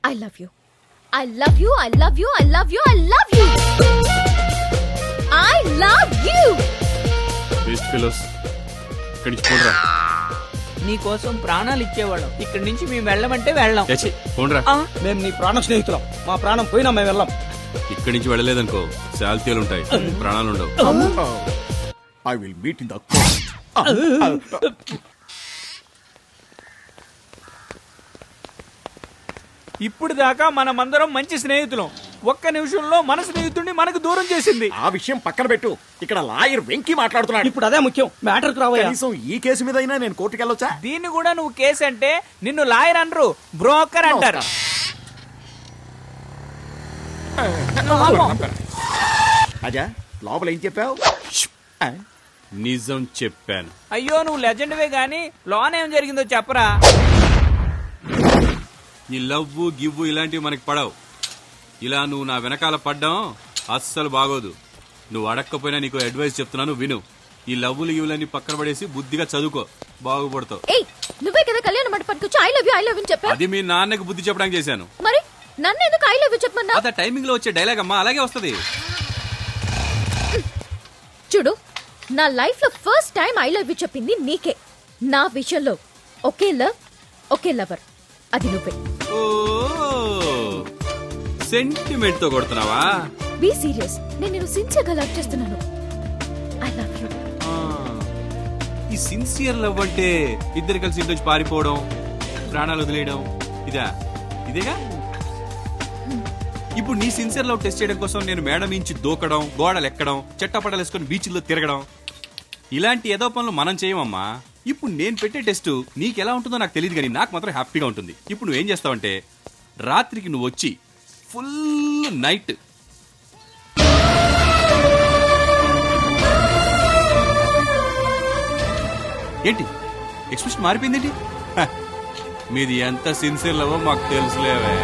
I love you. I love you. I love you. I love you. I love you. I love you. Best fellows ఇక్కడి నుంచి పోండ్రా. నీకోసం ప్రాణాలు ఇచ్చేవాళ్ళం. ఇక్కడి నుంచి మేము వెళ్ళమంటే వెళ్ళాం. పోండ్రా. మేము నీ ప్రాణ స్నేహితులం. మా ప్రాణం పోయినా మేము వెళ్ళాం. ఇక్కడి నుంచి వెళ్ళలేదనుకో శాల్తీలు ఉంటాయి, ప్రాణాలు ఉండవు. I will meet in the court. ఇప్పుడు దాకా మనమందరం మంచి స్నేహితులం. ఒక్క నిమిషంలో మన స్నేహితుడిని మనకు దూరం చేసింది. ఆ విషయం పక్కన పెట్టు. ఇక్కడ లాయర్ వెంకీ మాట్లాడుతున్నాడు. ఇప్పుడు అదే ముఖ్యం. మ్యాటర్కి రావయ్యా. కనీసం ఈ కేసు మీద అయినా నేను కోర్టుకు వెళ్ళొచ్చా? దీన్ని కూడా నువ్వు కేసు అంటే నిన్ను లాయర్ అనరు, బ్రోకర్ అంటారు. అజా లోపల ఏం చెప్పావు? నిజం చెప్పాను. అయ్యో నువ్వు లెజెండ్వే గాని లోన్ ఏం జరిగిందో చెప్పరా. ఈ లవ్వు గివ్వు ఇలాంటివి మనకి పడవు. ఇలా నువ్వు నా వెనకాల పడ్డం అస్సలు బాగోదు. నువ్వు అడక్కపోయినా నీకు అడ్వైస్ చెప్తున్నాను, విను. ఈ లవ్వులు గివ్వులన్నీ పక్కన పడేసి బుద్ధిగా చదువుకో, బాగుపడతావు. నువ్వే కదా కళ్యాణ మండపానికి వచ్చి I love you I love you చెప్పా. అది మీ నాన్నకి బుద్ధి చెప్పడానికి చేశాను. మరి నన్ను ఎందుకు ఐ లవ్ యూ చెప్పమన్నా? అదే టైమింగ్ లో వచ్చే డైలాగ్ అమ్మా, అలాగే వస్తది. చూడు, నా లైఫ్ లో first time I love you చెప్పింది నీకే. నా విషయంలో ఒకే లవ్ ఒకే లవర్, అది నువ్వే. ఓ సెంటిమెంట్ తో కొడుతున్నావా? Be serious. నేను సిన్సియర్ గా లవ్ చేస్తున్నాను. I love you. ఈ సిన్సియర్ లవ్ అంటే ఇద్దరు కలిసి ఇంటి నుంచి పారిపోవడం, ప్రాణాలు వదిలేయడం, ఇదేగా. ఇప్పుడు నీ సిన్సియర్ లవ్ టెస్ట్ చేయడం కోసం నేను మేడ మించి దూకడం, గోడలు ఎక్కడం, చెట్టపట్టలు వేసుకొని బీచ్ల్లో తిరగడం, ఇలాంటి ఏదో పనులు మనం చేయమమ్మా. ఇప్పుడు నేను పెట్టే టెస్ట్ నీకు ఎలా ఉంటుందో నాకు తెలియదు, కానీ నాకు మాత్రం హ్యాపీగా ఉంటుంది. ఇప్పుడు నువ్వేం చేస్తావంటే రాత్రికి నువ్వు వచ్చి ఫుల్ నైట్ ఏంటి ఎక్స్ప్రెషన్ మారిపోయిందేంటి? మీది ఎంత సిన్సియర్ లవో మాకు తెలుసులేవే.